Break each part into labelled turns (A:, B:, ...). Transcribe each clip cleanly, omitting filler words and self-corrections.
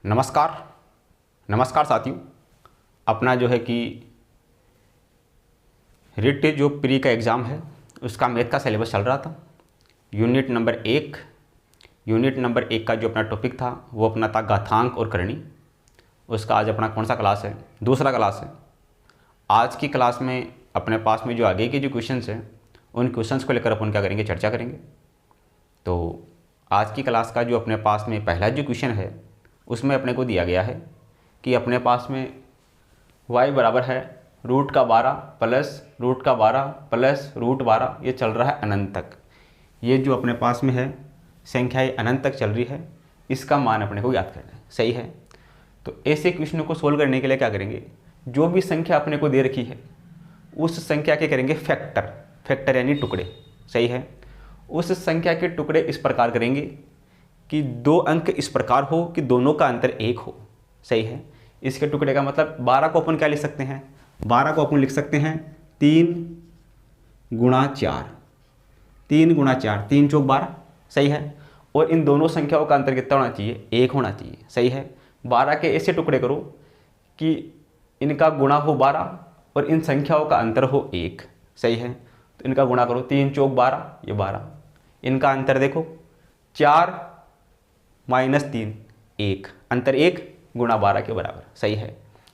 A: नमस्कार नमस्कार साथियों। अपना जो है कि रिट जो प्री का एग्ज़ाम है उसका मैथ का सिलेबस चल रहा था। यूनिट नंबर एक का जो अपना टॉपिक था वो अपना था घातांक और करणी। उसका आज अपना कौन सा क्लास है? दूसरा क्लास है। आज की क्लास में अपने पास में जो आगे के जो क्वेश्चंस हैं उन क्वेश्चंस को लेकर अपन क्या करेंगे, चर्चा करेंगे। तो आज की क्लास का जो अपने पास में पहला जो क्वेश्चन है उसमें अपने को दिया गया है कि अपने पास में y बराबर है √12 प्लस √12 प्लस √12, ये चल रहा है अनंत तक। ये जो अपने पास में है संख्या ये अनंत तक चल रही है, इसका मान अपने को याद करना है। सही है। तो ऐसे क्वेश्चनों को सोल्व करने के लिए क्या करेंगे, जो भी संख्या अपने को दे रखी है उस संख्या के करेंगे फैक्टर यानी टुकड़े। सही है। उस संख्या के टुकड़े इस प्रकार करेंगे कि दो अंक इस प्रकार हो कि दोनों का अंतर 1 हो। सही है। इसके टुकड़े का मतलब 12 को अपन क्या लिख सकते हैं, 12 को अपन लिख सकते हैं 3 गुणा 4, 3 गुणा 4, 3 चौक 12। सही है। और इन दोनों संख्याओं का अंतर कितना होना चाहिए, 1 होना चाहिए। सही है। 12 के ऐसे टुकड़े करो कि इनका गुणा हो 12 और इन संख्याओं का अंतर हो 1। सही है। तो इनका गुणा करो, 3 चौक 12, ये 12। इनका अंतर देखो 4 माइनस 3, 1, अंतर 1 गुणा 12 के बराबर। सही है।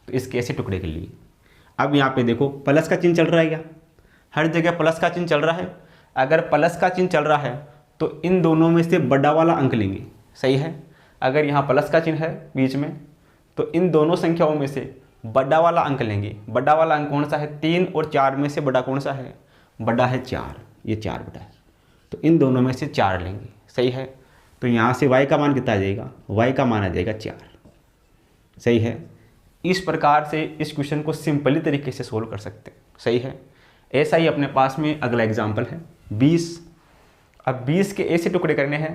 A: तो इसके ऐसे टुकड़े के लिए अब यहाँ पे देखो प्लस का चिन्ह चल रहा है क्या, हर जगह प्लस का चिन्ह चल रहा है। अगर प्लस का चिन्ह चल रहा है तो इन दोनों में से बड़ा वाला अंक लेंगे। सही है। अगर यहाँ प्लस का चिन्ह है बीच में तो इन दोनों संख्याओं में से बड़ा वाला अंक लेंगे। बड़ा वाला अंक कौन सा है, 3 और 4 में से बड़ा कौन सा है, बड़ा है 4, ये 4 बड़ा है। तो इन दोनों में से 4 लेंगे। सही है। तो यहाँ से y का मान कितना आ जाएगा, y का मान आ जाएगा 4। सही है। इस प्रकार से इस क्वेश्चन को सिंपली तरीके से सोल्व कर सकते हैं। सही है। ऐसा ही अपने पास में अगला एग्जाम्पल है 20। अब 20 के ऐसे टुकड़े करने हैं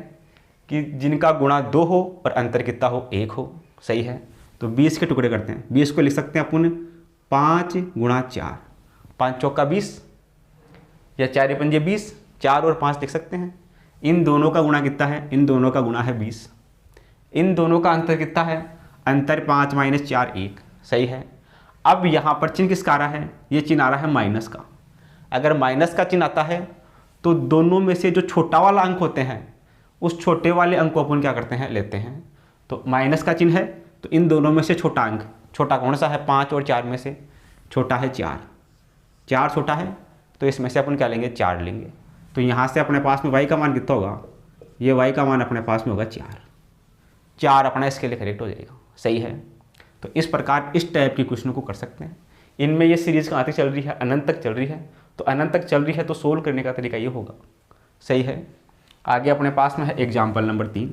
A: कि जिनका गुणा 2 हो और अंतर कितना हो, 1 हो। सही है। तो 20 के टुकड़े करते हैं। 20 को लिख सकते हैं अपन 5 गुणा 4, 5 चौका 20 या 4 पंजे 20, 4 और 5 लिख सकते हैं। इन दोनों का गुणा कितना है, इन दोनों का गुणा है 20। इन दोनों का अंतर कितना है, अंतर 5 माइनस 4, 1। सही है। अब यहाँ पर चिन्ह किसका आ रहा है, ये चिन्ह आ रहा है माइनस का। अगर माइनस का चिन्ह आता है तो दोनों में से जो छोटा वाला अंक होते हैं उस छोटे वाले अंक को अपन क्या करते हैं, लेते हैं। तो माइनस का चिन्ह है तो इन दोनों में से छोटा अंक, छोटा कौन सा है, 5 और 4 में से छोटा है 4, 4 छोटा है तो इसमें से अपन क्या लेंगे, 4 लेंगे। तो यहाँ से अपने पास में y का मान कितना होगा, ये y का मान अपने पास में होगा 4 अपना इसके लिए करेक्ट हो जाएगा। सही है। तो इस प्रकार इस टाइप के क्वेश्चनों को कर सकते हैं। इनमें ये सीरीज़ कहाँ तक चल रही है, अनंत तक चल रही है। तो अनंत तक चल रही है तो सोल्व करने का तरीका ये होगा। सही है। आगे अपने पास में है एग्जाम्पल नंबर 3।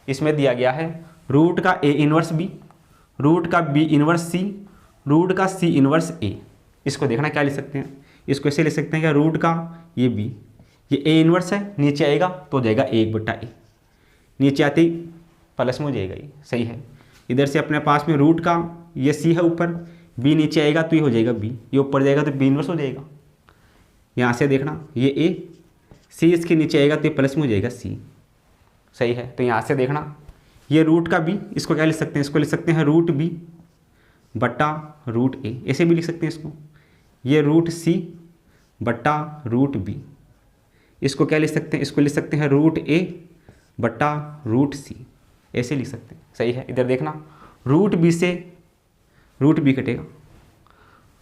A: इसमें दिया गया है रूट का a इनवर्स b, रूट का b इनवर्स c, रूट का c इनवर्स a। इसको देखना क्या लिख सकते हैं, इसको ऐसे लिख सकते हैं कि रूट का ये b, ये a इनवर्स है, नीचे आएगा तो हो जाएगा 1/a, नीचे आते ही प्लस में हो जाएगा ये। सही है। इधर से अपने पास में रूट का ये c है ऊपर, b नीचे आएगा तो ये हो जाएगा b, ये ऊपर जाएगा तो b इनवर्स हो जाएगा। यहाँ से देखना ये a, c इसके नीचे आएगा तो ये प्लस में हो जाएगा c। सही है। तो यहाँ से देखना ये रूट का b, इसको क्या लिख सकते हैं, इसको लिख सकते हैं रूट b बटा रूट a, ऐसे भी लिख सकते हैं इसको। ये रूट c बटा रूट b, इसको क्या लिख सकते हैं, इसको लिख सकते हैं रूट a बटा रूट c, ऐसे लिख सकते हैं। सही है। इधर देखना रूट b से रूट b कटेगा,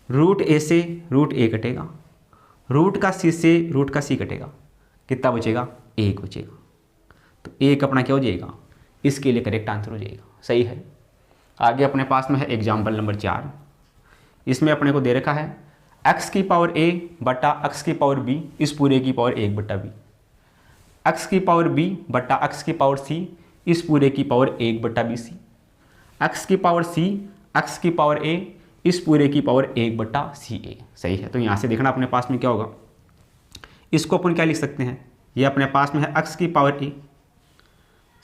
A: रूट a से रूट a कटेगा, रूट का c से रूट का c कटेगा, कितना बचेगा, 1 बचेगा। तो 1 अपना क्या हो जाएगा, इसके लिए करेक्ट आंसर हो जाएगा। सही है। आगे अपने पास में है एग्जाम्पल नंबर 4। इसमें अपने को दे रखा है x की पावर a बटा x की पावर b इस पूरे की पावर 1/b, x की पावर b बटा x की पावर c इस पूरे की पावर 1/bc, x की पावर c x की पावर a इस पूरे की पावर 1/ca। सही है। तो यहाँ से देखना अपने पास में क्या होगा, इसको अपन क्या लिख सकते हैं, ये अपने पास में है x की पावर a।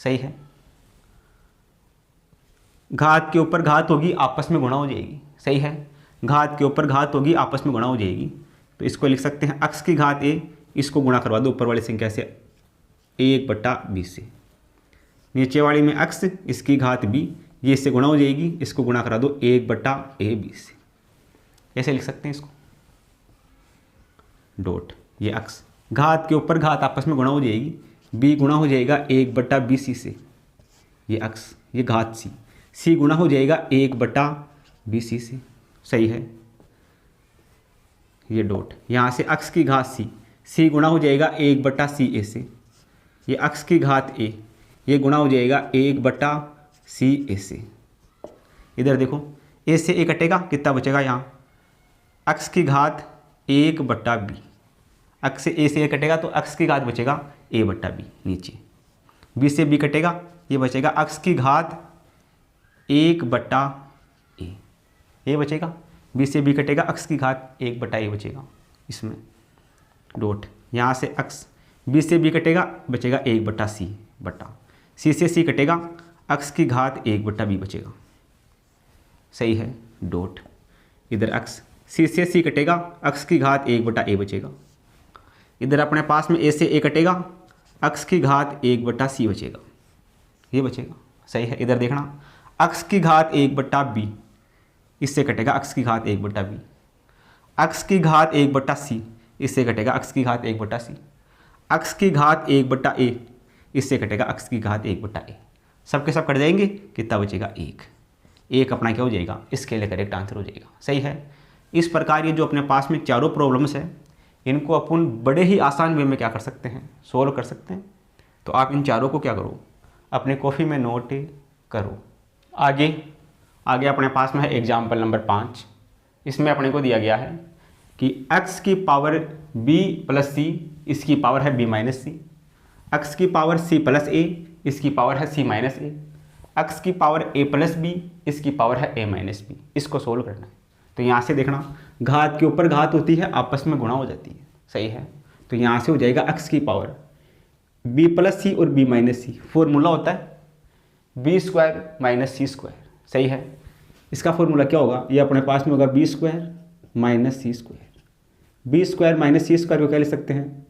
A: सही है। घात के ऊपर घात होगी, आपस में गुणा हो जाएगी। सही है। घात के ऊपर घात होगी, आपस में गुणा हो जाएगी। तो इसको लिख सकते हैं x की घात a, इसको गुणा करवा दो ऊपर वाली संख्या से 1/b से, नीचे वाली में x, इसकी घात b, ये इससे गुणा हो जाएगी, इसको गुणा करा दो 1/AB से, ऐसे लिख सकते हैं इसको। डॉट ये अक्स, घात के ऊपर घात आपस में गुणा हो जाएगी, b गुणा हो जाएगा 1/BC से, ये अक्स, ये घात c गुणा हो जाएगा 1/BC से, सही है। ये डॉट यहाँ से अक्स की घात c गुणा हो जाएगा 1/CA से, ये अक्स की घात a, ये गुणा हो जाएगा 1/CA से। इधर देखो a से a कटेगा, कितना बचेगा यहाँ, अक्स की घात 1/b, अक्स से a से a कटेगा तो अक्स की घात बचेगा a/b नीचे, b से b कटेगा, ये बचेगा अक्स की घात 1/a, ये बचेगा, b से b कटेगा, अक्स की घात 1/a बचेगा इसमें। डॉट यहाँ से अक्स, b से b कटेगा, बचेगा 1/c, c से c कटेगा, अक्स की घात 1/b बचेगा, सही है। डॉट इधर अक्स, c से c कटेगा, अक्स की घात 1/a बचेगा। इधर अपने पास में a से a कटेगा, अक्स की घात 1/c बचेगा, ये बचेगा, सही है। इधर देखना अक्स की घात 1/b, इससे कटेगा अक्स की घात 1/b, अक्स की घात 1/c, इससे कटेगा अक्स की घात 1/c, अक्स की घात 1/a, इससे कटेगा अक्स की घात 1/a, सब के सब कट जाएंगे, कितना बचेगा 1 अपना क्या हो जाएगा, इसके लिए करेक्ट आंसर हो जाएगा, सही है। इस प्रकार ये जो अपने पास में चारों प्रॉब्लम्स है, इनको अपन बड़े ही आसान वे में क्या कर सकते हैं, सोल्व कर सकते हैं। तो आप इन चारों को क्या करो, अपने कॉपी में नोट करो। आगे अपने पास में है एग्जाम्पल नंबर 5। इसमें अपने को दिया गया है कि x की पावर b + c, इसकी पावर है b - c, x की पावर c + a, इसकी पावर है c - a, x की पावर a + b, इसकी पावर है a - b। इसको सोल्व करना है। तो यहाँ से देखना घात के ऊपर घात होती है, आपस में गुणा हो जाती है, सही है। तो यहाँ से हो जाएगा x की पावर b + c और b - c, फॉर्मूला होता है b² - c², सही है। इसका फॉर्मूला क्या होगा, ये अपने पास में होगा b² - c²। b² - c² को क्या लिख सकते हैं,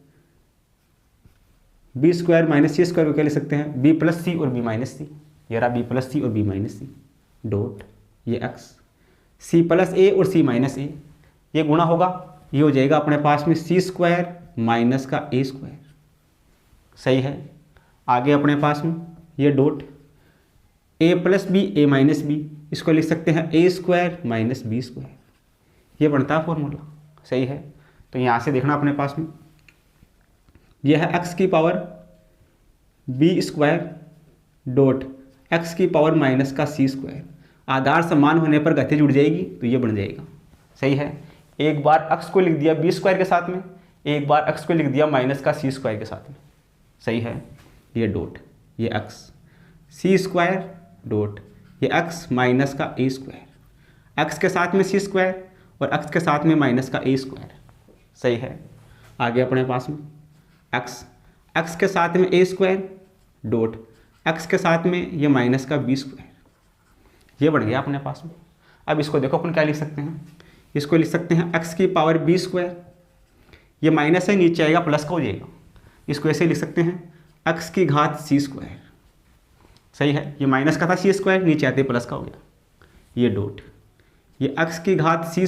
A: b² - c² को क्या लिख सकते हैं, b + c और b - c, ये रहा b + c और b - c। डॉट ये x, c + a और c - a, ये गुणा होगा, ये हो जाएगा अपने पास में c² - का a², सही है। आगे अपने पास में ये dot a + b a - b, इसको लिख सकते हैं a² - b², ये बनता है फॉर्मूला, सही है। तो यहाँ से देखना अपने पास में यह है x की पावर b² डॉट x की पावर - का c², आधार समान होने पर गति जुड़ जाएगी, तो ये बन जाएगा, सही है। एक बार x को लिख दिया b² के साथ में, एक बार x को लिख दिया - का c² के साथ में, सही है। ये डॉट ये x c² डॉट ये x - का a², x के साथ में c² और x के साथ में - का a², सही है। आगे अपने पास में x के साथ में a² डॉट x के साथ में ये - का b², ये बढ़ गया अपने पास में। अब इसको देखो अपन क्या लिख सकते हैं, इसको लिख सकते हैं x की पावर b², ये माइनस है नीचे आएगा प्लस का हो जाएगा, इसको ऐसे लिख सकते हैं x की घात c², सही है। ये माइनस का था c², नीचे आते प्लस का हो गया, ये डॉट ये x की घात c²,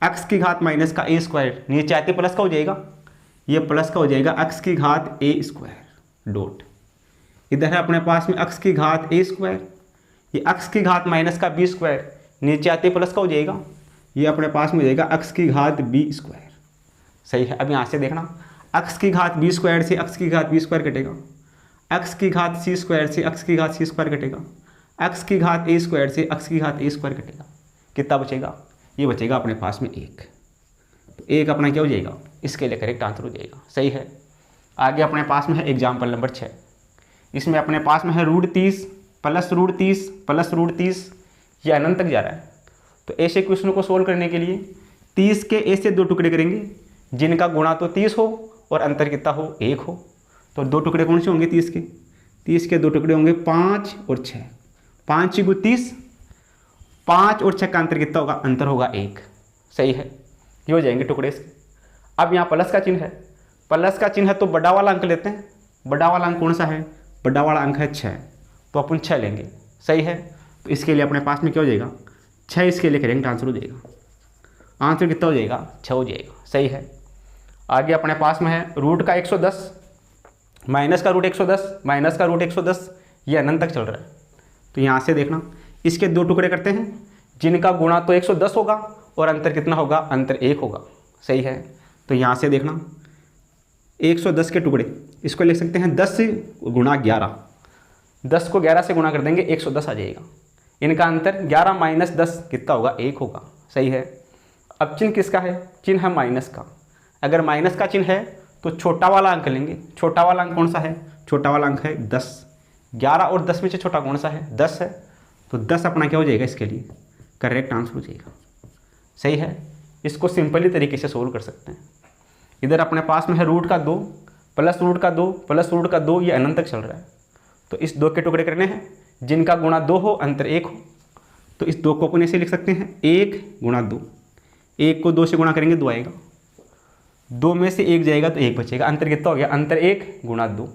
A: x की घात - का a², नीचे आते प्लस का हो जाएगा, ये प्लस का हो जाएगा x की घात a², डॉट इधर है अपने पास में x की घात a², ये x की घात - का b², नीचे आते प्लस का हो जाएगा, ये अपने पास में हो जाएगा x की घात b², सही है। अब यहाँ से देखना x की घात b² से x की घात b² कटेगा, x की घात c² से x की घात c² कटेगा, x की घात a² से x की घात a² कटेगा, कितना बचेगा, ये बचेगा अपने पास में 1। तो 1 अपना क्या हो जाएगा, इसके लिए करेक्ट आंसर हो जाएगा, सही है। आगे अपने पास में है एग्जाम्पल नंबर 6। इसमें अपने पास में है √30 + √30 + √30, ये अनंत तक जा रहा है। तो ऐसे क्वेश्चन को सोल्व करने के लिए 30 के ऐसे 2 टुकड़े करेंगे जिनका गुणा तो 30 हो और अंतर कितना हो, 1 हो। तो 2 टुकड़े कौन से होंगे 30 के, 30 के 2 टुकड़े होंगे 5 और 6, 5 × 30, 5 और 6 का अंतर कितना होगा, अंतर होगा 1, सही है। ये हो जाएंगे टुकड़े इसके। अब यहाँ प्लस का चिन्ह है, प्लस का चिन्ह है तो बड़ा वाला अंक लेते हैं। बड़ा वाला अंक कौन सा है, बड़ा वाला अंक है 6, तो अपन 6 लेंगे, सही है। तो इसके लिए अपने पास में क्या हो जाएगा 6 इसके लिए करेंगे आंसर हो जाएगा। आंसर कितना हो जाएगा 6 हो जाएगा। सही है। आगे अपने पास में है रूट का 110 माइनस का रूट 110 माइनस का रूट 110 ये अनंत तक चल रहा है। तो यहाँ से देखना इसके 2 टुकड़े करते हैं जिनका गुणा तो 110 होगा और अंतर कितना होगा, अंतर 1 होगा। सही है। तो यहाँ से देखना 110 के टुकड़े इसको लिख सकते हैं 10 गुणा 11, 10 को 11 से गुणा कर देंगे 110 आ जाएगा। इनका अंतर 11 माइनस 10 कितना होगा 1 होगा। सही है। अब चिन्ह किसका है, चिन्ह है माइनस का। अगर माइनस का चिन्ह है तो छोटा वाला अंक लेंगे। छोटा वाला अंक कौन सा है, छोटा वाला अंक है 10। 11 और 10 में से छोटा कौन सा है 10 है। तो 10 अपना क्या हो जाएगा, इसके लिए करेक्ट आंसर हो जाएगा। सही है। इसको सिंपली तरीके से सोल्व कर सकते हैं। इधर अपने पास में है रूट का 2 प्लस रूट का 2 प्लस रूट का 2, ये अनंत तक चल रहा है। तो इस 2 के टुकड़े करने हैं जिनका गुणा 2 हो अंतर 1 हो। तो इस 2 को अपन ऐसे लिख सकते हैं 1 गुणा 2। 1 को 2 से गुणा करेंगे 2 आएगा, 2 में से 1 जाएगा तो 1 बचेगा। अंतर कितना हो गया, अंतर 1 गुणा 2।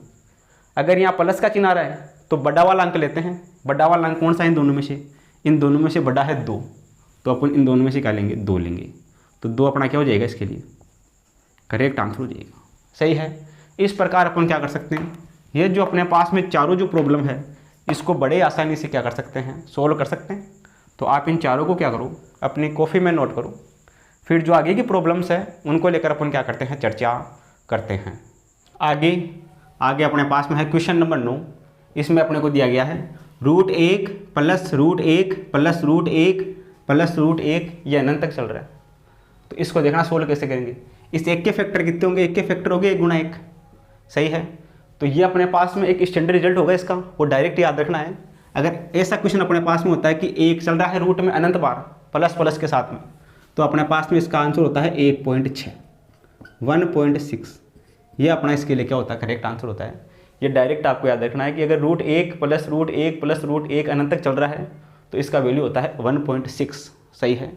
A: अगर यहाँ प्लस का चिन्ह आ रहा है तो बड़ा वाला अंक लेते हैं। बड़ा वाला अंक कौन सा है इन दोनों में से, इन दोनों में से बड़ा है 2। तो अपन इन दोनों में से क्या लेंगे 2 लेंगे। तो 2 अपना क्या हो जाएगा, इसके लिए करेक्ट आंसर हो जाएगा। सही है। इस प्रकार अपन क्या कर सकते हैं, ये जो अपने पास में चारों जो प्रॉब्लम है इसको बड़े आसानी से क्या कर सकते हैं, सोल्व कर सकते हैं। तो आप इन चारों को क्या करो, अपनी कॉपी में नोट करो। फिर जो आगे की प्रॉब्लम्स है उनको लेकर अपन क्या करते हैं, चर्चा करते हैं। आगे अपने पास में है क्वेश्चन नंबर 9। इसमें अपने को दिया गया है √1 प्लस √1 प्लस √1 प्लस √1, ये अनंत तक चल रहा है। तो इसको देखना सोल्व कैसे करेंगे। इस 1 के फैक्टर कितने होंगे, 1 के फैक्टर हो गए 1 गुणा 1। सही है। तो ये अपने पास में एक स्टैंडर्ड रिजल्ट होगा इसका, वो डायरेक्ट याद रखना है। अगर ऐसा क्वेश्चन अपने पास में होता है कि 1 चल रहा है रूट में अनंत बार प्लस प्लस के साथ में, तो अपने पास में इसका आंसर होता है 1.6 1.6। ये अपना इसके लिए क्या होता है, करेक्ट आंसर होता है। ये डायरेक्ट आपको याद रखना है कि अगर √1 प्लस √1 प्लस √1 अनंत तक चल रहा है तो इसका वैल्यू होता है 1.6। सही है।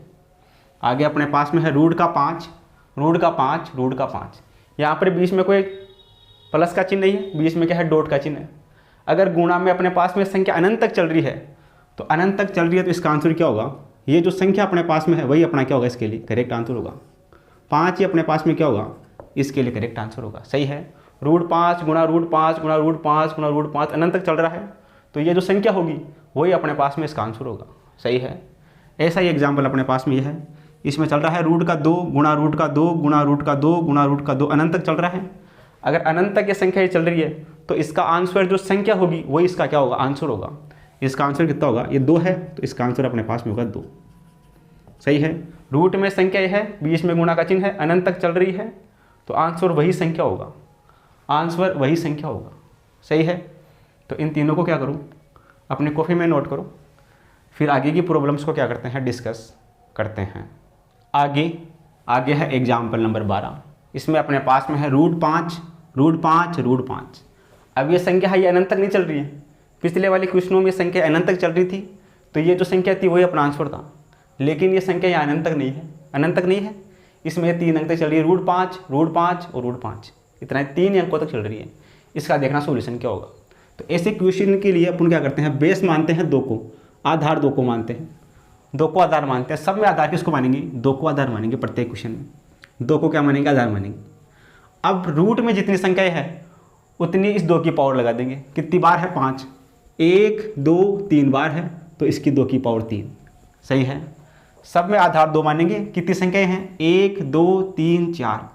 A: आगे अपने पास में है रूट का 5 रूट का 5। यहाँ पर बीच में कोई प्लस का चिन्ह नहीं है, बीच में क्या है, डॉट का चिन्ह है। अगर गुणा में अपने पास में संख्या अनंत तक चल रही है, तो अनंत तक चल रही है तो इसका आंसर क्या होगा, ये जो संख्या अपने पास में है वही अपना क्या होगा, इसके लिए करेक्ट आंसर होगा। 5 ही अपने पास में क्या होगा, इसके लिए करेक्ट आंसर होगा। सही है। √5 गुणा √5 गुणा √5 गुणा √5 अनंत तक चल रहा है, तो ये जो संख्या होगी वही अपने पास में इसका आंसर होगा। सही है। ऐसा ही एग्जाम्पल अपने पास में ये है। इसमें चल रहा है रूट का 2 गुणा रूट का 2 गुणा रूट का 2 गुणा रूट का 2 अनंत तक चल रहा है। अगर अनंत तक ये संख्या ये चल रही है तो इसका आंसर जो संख्या होगी वही इसका क्या होगा, आंसर होगा। इसका आंसर कितना होगा, ये 2 है तो इसका आंसर अपने पास में होगा 2। सही है। रूट में संख्या ये है, बीच में गुणा का चिन्ह है, अनंत तक चल रही है, तो आंसर वही संख्या होगा, आंसर वही संख्या होगा। सही है। तो इन तीनों को क्या करूँ, अपनी कॉपी में नोट करो। फिर आगे की प्रॉब्लम्स को क्या करते हैं, डिस्कस करते हैं। आगे है एग्जाम्पल नंबर 12। इसमें अपने पास में है √5। अब ये संख्या है, ये अनंत तक नहीं चल रही है। पिछले वाले क्वेश्चनों में संख्या अनंत तक चल रही थी, तो ये जो संख्या थी वही अपना आंसर था। लेकिन ये संख्या यहाँ अनंत तक नहीं है, अनंत तक नहीं है। इसमें 3 अंक तक चल रही है, √5 और √5, इतना 3 अंकों तक चल रही है। इसका देखना सोल्यूशन क्या होगा। तो ऐसे क्वेश्चन के लिए अपन क्या करते हैं, बेस मानते हैं 2 को, आधार 2 को मानते हैं, 2 को आधार मानते हैं। सब में आधार किसको मानेंगे, 2 को आधार मानेंगे। प्रत्येक क्वेश्चन में 2 को क्या मानेंगे, आधार मानेंगे। अब रूट में जितनी संख्याएं है उतनी इस 2 की पावर लगा देंगे। कितनी बार है, 5, 1 2 3 बार है, तो इसकी 2 की पावर 3। सही है। सब में आधार 2 मानेंगे। कितनी संख्याएं हैं, 1 2 3 4,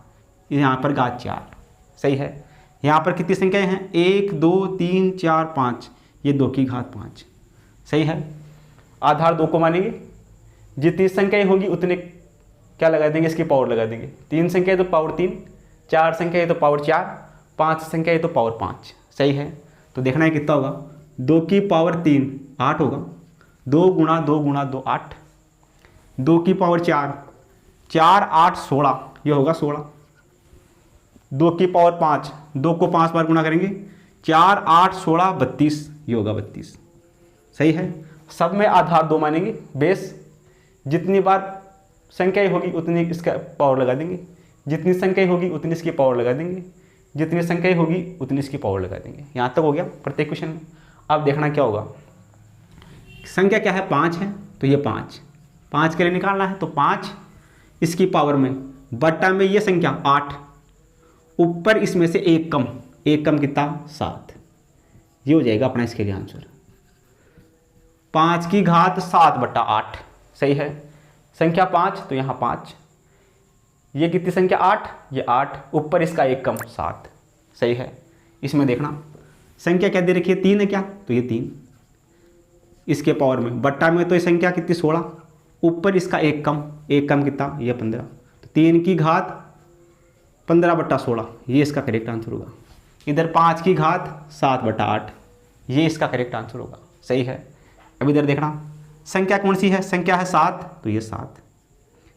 A: यहाँ पर घात 4। सही है। यहाँ पर कितनी संख्याएं हैं, 1 2 3 4 5, ये 2 की घात 5। सही है। आधार 2 को मानेंगे, जितनी संख्याएं होगी उतने क्या लगा देंगे, इसकी पावर लगा देंगे। 3 संख्या है तो पावर 3, 4 संख्या है तो पावर 4, 5 संख्या है तो पावर 5। सही है। तो देखना है कितना होगा, 2 की पावर 3 8 होगा, 2 गुणा 2 गुणा 2 8, 2 की पावर 4 4 8 16, ये होगा 16। 2 की पावर 5, 2 को 5 बार गुणा करेंगे, 4 8 16 32, ये होगा 32। सही है। सब में आधार 2 मानेंगे। बेस जितनी बार संख्याएं होगी उतनी इसका पावर लगा देंगे, जितनी संख्याएं होगी उतनी इसकी पावर लगा देंगे, जितनी संख्याएं होगी उतनी इसकी पावर लगा देंगे। यहाँ तक हो गया प्रत्येक क्वेश्चन में। अब देखना क्या होगा,
B: संख्या क्या है 5 है, तो ये 5 के लिए निकालना है, तो 5 इसकी पावर में बट्टा में ये संख्या 8, ऊपर इसमें से एक कम कितना 7, ये हो जाएगा अपना इसके लिए आंसर 5 की घात 7/8। सही है, संख्या 5 तो यहाँ 5, ये कितनी संख्या 8, ये 8, ऊपर इसका एक कम 7। सही है, इसमें देखना संख्या क्या दे रखी है 3 है क्या, तो ये 3 इसके पावर में बट्टा में तो ये संख्या कितनी 16, ऊपर इसका एक कम कितना ये 15, तो 3 की घात 15/16, ये इसका करेक्ट आंसर होगा। इधर 5 की घात 7/8, ये इसका करेक्ट आंसर होगा। सही है, अब इधर देखना संख्या कौन सी है, संख्या है 7, तो ये 7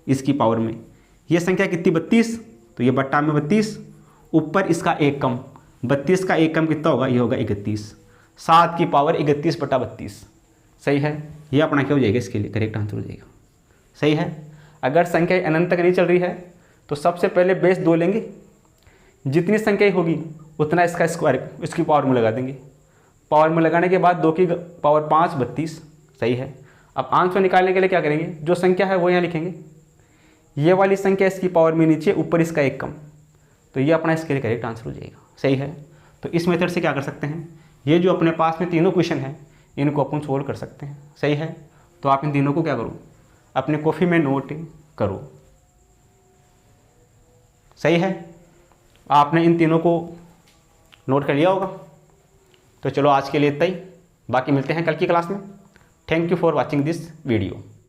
B: इसकी पावर में, ये संख्या कितनी 32, तो ये बट्टा में 32, ऊपर इसका एक कम 32 का एक कम कितना होगा, ये होगा 31, 7 की पावर 31/32। सही है, ये अपना क्या हो जाएगा, इसके लिए करेक्ट आंसर हो जाएगा। सही है, अगर संख्या अनंत तक नहीं चल रही है तो सबसे पहले बेस 2 लेंगे, जितनी संख्या होगी उतना इसका स्क्वायर इसकी पावर में लगा देंगे, पावर में लगाने के बाद 2 की पावर 5 32। सही है, अब आंसर निकालने के लिए क्या करेंगे, जो संख्या है वो यहाँ लिखेंगे, ये वाली संख्या इसकी पावर में नीचे, ऊपर इसका एक कम, तो ये अपना इसके लिए करेक्ट आंसर हो जाएगा। सही है, तो इस मेथड से क्या कर सकते हैं, ये जो अपने पास में तीनों क्वेश्चन हैं इनको अपन सोल्व कर सकते हैं। सही है, तो आप इन तीनों को क्या करो, अपने कॉपी में नोट करो। सही है, आपने इन तीनों को नोट कर लिया होगा। तो चलो आज के लिए इतना ही, बाकी मिलते हैं कल की क्लास में। Thank you for watching this video.